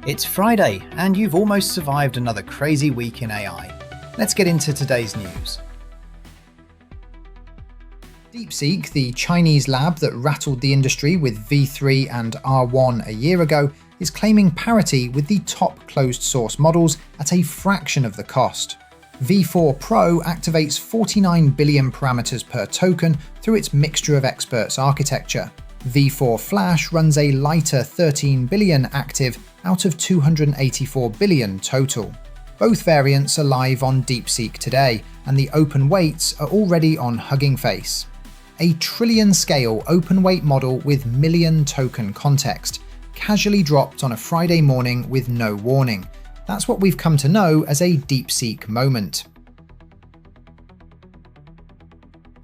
It's Friday, and you've almost survived another crazy week in AI. Let's get into today's news. DeepSeek, the Chinese lab that rattled the industry with V3 and R1 a year ago, is claiming parity with the top closed-source models at a fraction of the cost. V4 Pro activates 49 billion parameters per token through its mixture of experts architecture. V4 Flash runs a lighter 13 billion active out of 284 billion total. Both variants are live on DeepSeek today, and the open weights are already on Hugging Face. A trillion-scale open-weight model with million token context, casually dropped on a Friday morning with no warning. That's what we've come to know as a DeepSeek moment.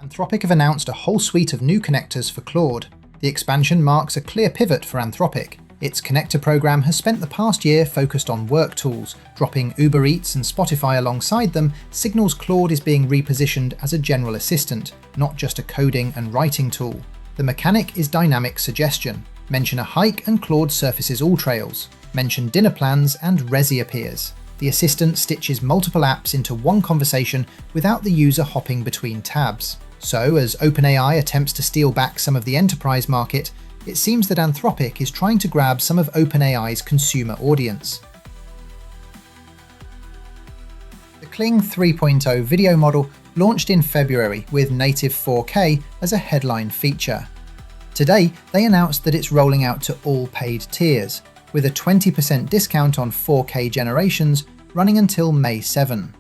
Anthropic have announced a whole suite of new connectors for Claude. The expansion marks a clear pivot for Anthropic. Its connector program has spent the past year focused on work tools. Dropping Uber Eats and Spotify alongside them signals Claude is being repositioned as a general assistant, not just a coding and writing tool. The mechanic is dynamic suggestion. Mention a hike and Claude surfaces all trails. Mention dinner plans and Resi appears. The assistant stitches multiple apps into one conversation without the user hopping between tabs. So, as OpenAI attempts to steal back some of the enterprise market, it seems that Anthropic is trying to grab some of OpenAI's consumer audience. The Kling 3.0 video model launched in February with native 4K as a headline feature. Today, they announced that it's rolling out to all paid tiers, with a 20% discount on 4K generations running until May 7.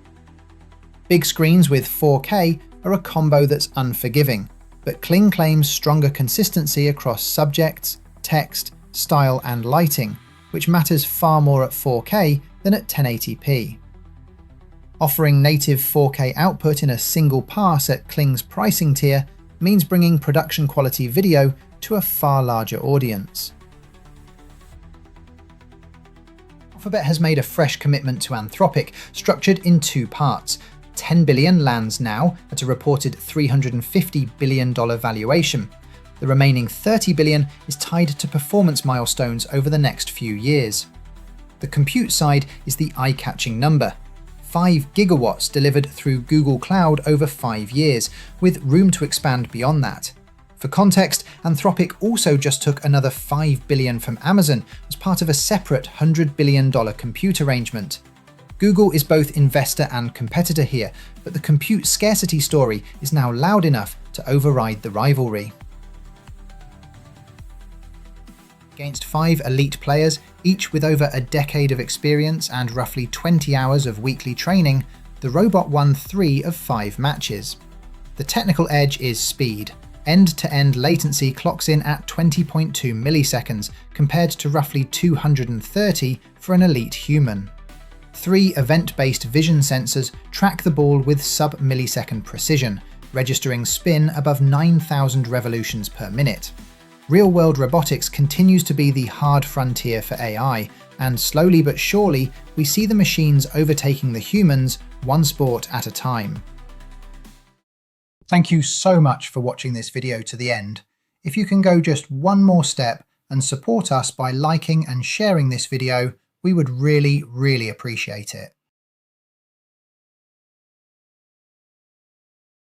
Big screens with 4K are a combo that's unforgiving, but Kling claims stronger consistency across subjects, text, style and lighting, which matters far more at 4K than at 1080p. Offering native 4K output in a single pass at Kling's pricing tier means bringing production quality video to a far larger audience. Alphabet has made a fresh commitment to Anthropic, structured in two parts. 10 billion lands now at a reported $350 billion valuation. The remaining 30 billion is tied to performance milestones over the next few years. The compute side is the eye-catching number: 5 gigawatts delivered through Google Cloud over 5 years, with room to expand beyond that. For context, Anthropic also just took another 5 billion from Amazon as part of a separate $100 billion compute arrangement. Google is both investor and competitor here, but the compute scarcity story is now loud enough to override the rivalry. Against 5 elite players, each with over a decade of experience and roughly 20 hours of weekly training, the robot won 3 of 5 matches. The technical edge is speed. End-to-end latency clocks in at 20.2 milliseconds, compared to roughly 230 for an elite human. 3 event-based vision sensors track the ball with sub-millisecond precision, registering spin above 9,000 revolutions per minute. Real-world robotics continues to be the hard frontier for AI, and slowly but surely, we see the machines overtaking the humans, one sport at a time. Thank you so much for watching this video to the end. If you can go just one more step and support us by liking and sharing this video, we would really appreciate it.